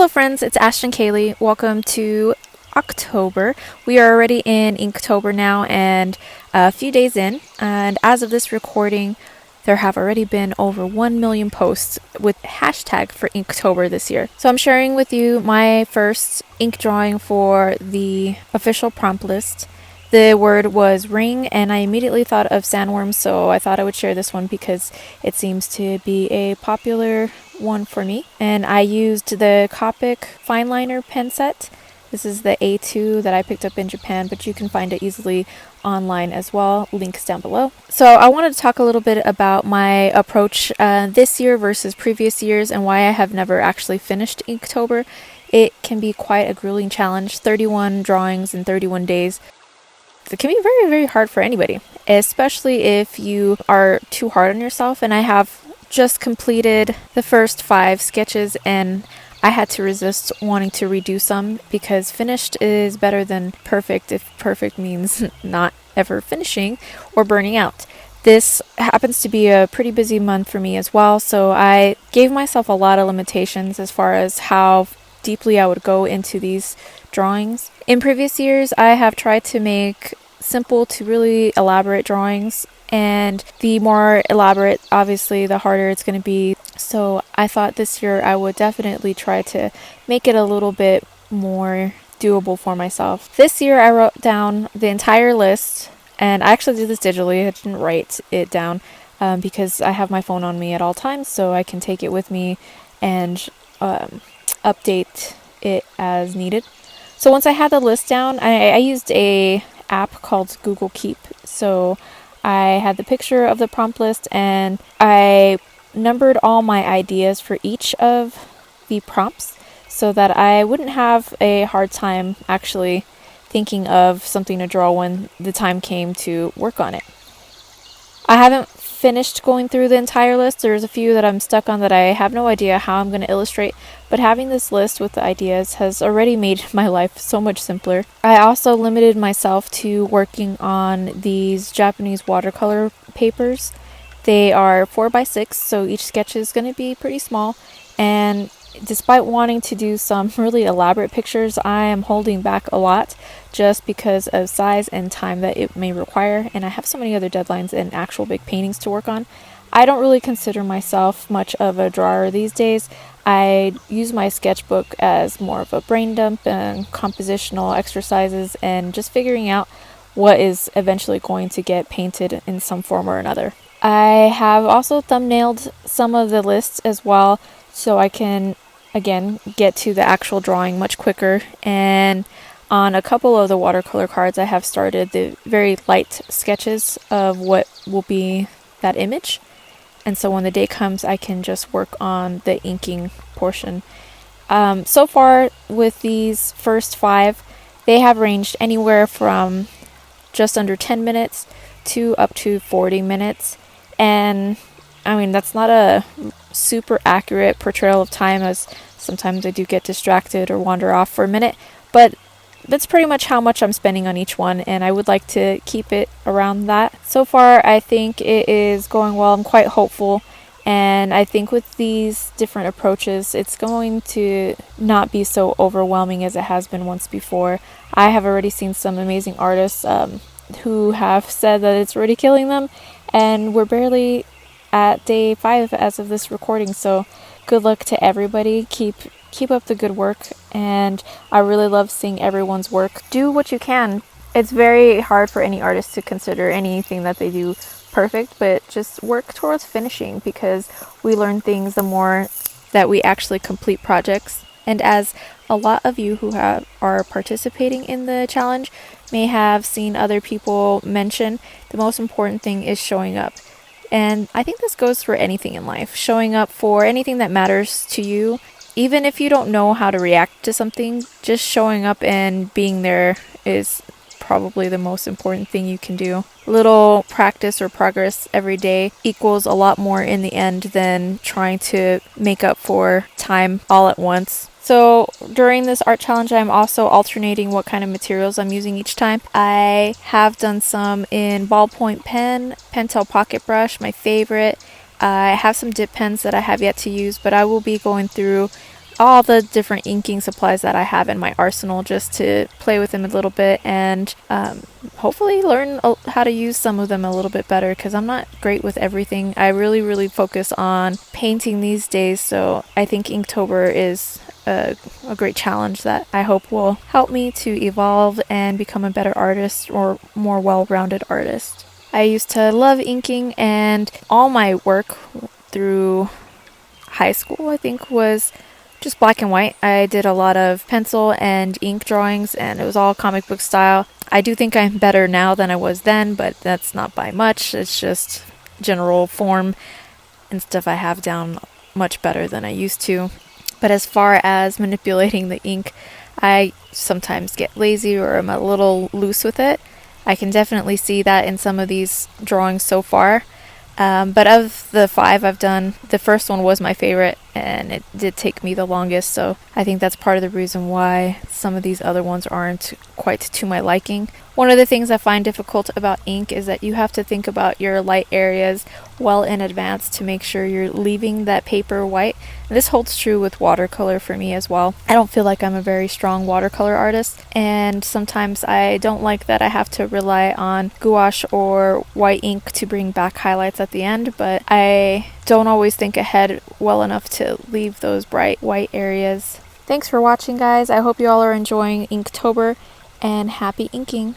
Hello friends, it's Ashton Kaylee. Welcome to October. We are already in Inktober now and a few days in, and as of this recording, there have already been over 1 million posts with hashtag for Inktober this year. So I'm sharing with you my first ink drawing for the official prompt list. The word was ring, and I immediately thought of sandworms, so I thought I would share this one because it seems to be a popular one for me. And I used the Copic fine liner pen set. This is the A2 that I picked up in Japan, but you can find it easily online as well. Links down below. So I wanted to talk a little bit about my approach this year versus previous years and why I have never actually finished Inktober. It can be quite a grueling challenge, 31 drawings in 31 days. It can be very, very hard for anybody, especially if you are too hard on yourself. And I have just completed the first 5 sketches and I had to resist wanting to redo some because finished is better than perfect if perfect means not ever finishing or burning out. This happens to be a pretty busy month for me as well, so I gave myself a lot of limitations as far as how deeply I would go into these drawings. In previous years, I have tried to make simple to really elaborate drawings, and the more elaborate, obviously, the harder it's going to be. So I thought this year I would definitely try to make it a little bit more doable for myself. This year I wrote down the entire list, and I actually did this digitally. I didn't write it down because I have my phone on me at all times, so I can take it with me and update it as needed. So once I had the list down, I used a app called Google Keep. So I had the picture of the prompt list and I numbered all my ideas for each of the prompts so that I wouldn't have a hard time actually thinking of something to draw when the time came to work on it. I haven't finished going through the entire list. There's a few that I'm stuck on that I have no idea how I'm going to illustrate, but having this list with the ideas has already made my life so much simpler. I also limited myself to working on these Japanese watercolor papers. They are 4x6, so each sketch is going to be pretty small, and despite wanting to do some really elaborate pictures, I am holding back a lot just because of size and time that it may require, and I have so many other deadlines and actual big paintings to work on. I don't really consider myself much of a drawer these days. I use my sketchbook as more of a brain dump and compositional exercises and just figuring out what is eventually going to get painted in some form or another. I have also thumbnailed some of the lists as well, so I can again get to the actual drawing much quicker. And on a couple of the watercolor cards I have started the very light sketches of what will be that image, and so when the day comes I can just work on the inking portion. So far with these first 5, they have ranged anywhere from just under 10 minutes to up to 40 minutes, and I mean that's not a super accurate portrayal of time, as sometimes I do get distracted or wander off for a minute, but that's pretty much how much I'm spending on each one, and I would like to keep it around that. So far I think it is going well. I'm quite hopeful, and I think with these different approaches it's going to not be so overwhelming as it has been once before. I have already seen some amazing artists who have said that it's already killing them, and we're barely at day 5 as of this recording, so good luck to everybody. Keep up the good work, and I really love seeing everyone's work. Do what you can. It's very hard for any artist to consider anything that they do perfect, but just work towards finishing, because we learn things the more that we actually complete projects. And as a lot of you who are participating in the challenge may have seen other people mention, the most important thing is showing up. And I think this goes for anything in life. Showing up for anything that matters to you. Even if you don't know how to react to something, just showing up and being there is probably the most important thing you can do. Little practice or progress every day equals a lot more in the end than trying to make up for time all at once. So during this art challenge, I'm also alternating what kind of materials I'm using each time. I have done some in ballpoint pen, Pentel pocket brush, my favorite. I have some dip pens that I have yet to use, but I will be going through all the different inking supplies that I have in my arsenal just to play with them a little bit and hopefully learn how to use some of them a little bit better, because I'm not great with everything. I really focus on painting these days, so I think Inktober is a great challenge that I hope will help me to evolve and become a better artist or more well-rounded artist. I used to love inking, and all my work through high school, I think, was just black and white. I did a lot of pencil and ink drawings, and it was all comic book style. I do think I'm better now than I was then, but that's not by much. It's just general form and stuff I have down much better than I used to. But as far as manipulating the ink, I sometimes get lazy or I'm a little loose with it. I can definitely see that in some of these drawings so far. But of the 5 I've done, the first one was my favorite, and it did take me the longest, so I think that's part of the reason why some of these other ones aren't quite to my liking. One of the things I find difficult about ink is that you have to think about your light areas well in advance to make sure you're leaving that paper white. And this holds true with watercolor for me as well. I don't feel like I'm a very strong watercolor artist, and sometimes I don't like that I have to rely on gouache or white ink to bring back highlights at the end, but I don't always think ahead well enough to leave those bright white areas. Thanks for watching, guys. I hope you all are enjoying Inktober, and happy inking!